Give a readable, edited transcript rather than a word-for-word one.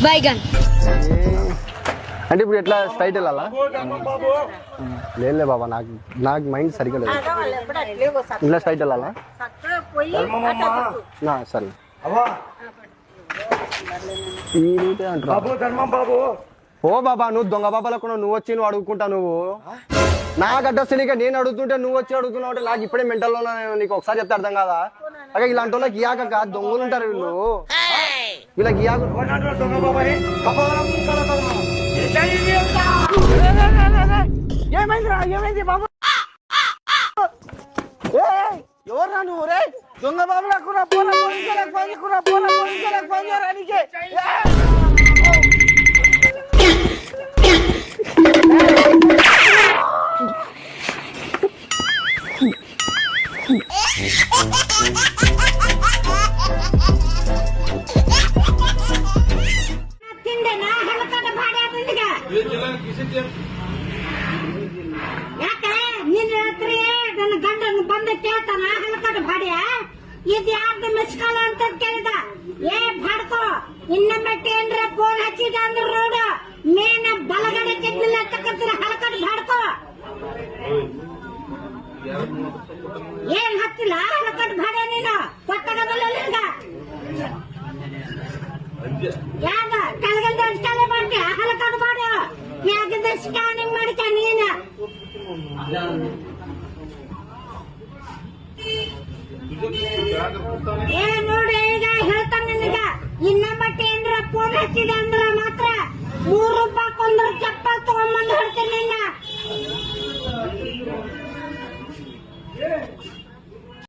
बैगन అంటే ఇప్పుడు ఎట్లా స్ట్రైట్ వెళ్ళాలా లేదులే బాబా నాకు నాకు మైండ్ సరిగా లేదు ఇట్లా స్ట్రైట్ వెళ్ళాలా సరే ఈ రూటే అంటారు ఓ బాబా నువ్వు దొంగ బాబాలకు నువ్వు వచ్చి నువ్వు అడుగుకుంటా నువ్వు నాకు అడ్రస్ తెలియక నేను అడుగుతుంటే నువ్వు వచ్చి అడుగుతున్నావు అంటే నాకు ఇప్పుడే మెంటల్లో నీకు ఒకసారి చెప్తే అర్థం కాదా అక్క ఇలాంటి వాళ్ళకి ఇయాక దొంగలు ఉంటారు వీళ్ళు వీళ్ళకి ఇయాకు ఏమైందిరా ఏమైంది బాబు ఎవర్రా నువ్వు రే దొంగ బాబులకు ಯಾಕೆ ನೀನ್ ರಾತ್ರಿ ನನ್ನ ಗಂಡನ ಬಂದ ಕೇಳ್ತಾನ ಹಲಕಟ ಭಾಡ್ಯ ಇದು ಯಾರ್ದು ಮಿಸ್ ಕಾಲ್ ಅಂತ ಕೇಳಿದ ಏ ಭಾಡ್ಕೋ ಇನ್ನೊಮ್ಮೆ ಏನ್ರ ಫೋನ್ ಹಚ್ಚಿದ ಅಂದ್ರ ನೋಡ ಮೇನ ಬಲಗಡೆ ಕೆದ್ದಿಲ್ಲ ಅಂತಕ್ಕಂತ ಹಲಕಟ ಭಾಡ್ಕೋ ಏನ್ ಹತ್ತಿಲ್ಲ ಹಲಕಟ ಭಾಡ್ಯ ನೀನು ಕೊಟ್ಟಗದಲ್ಲ ನಿನ್ಗ ಯಾಕ ಕೆಳಗಡೆ ಸ್ಟಾಲೆ ಮಾಡ್ತೀಯ ಹಲಕಟ ಭಾಡ್ಯ ಯಾಕಿಂದ ಸ್ಕ್ಯಾನಿಂಗ್ ಮಾಡಿಕ ನೀನ ಏ ನೋಡಿ ಈಗ ಹೇಳ್ತಾನೆ ನಿನಗ ಇನ್ನೊಬ್ಬಟ್ಟು ಏನ್ರ ಫೋನ್ ಹಚ್ಚಿದೆ ಅಂದ್ರ ಮಾತ್ರ ₹3 ಚಪ್ಪಲ್ ತಗೊಂಡ್ಬಂದು ಹೇಳ್ತೀನಿ ನಿನ್ನ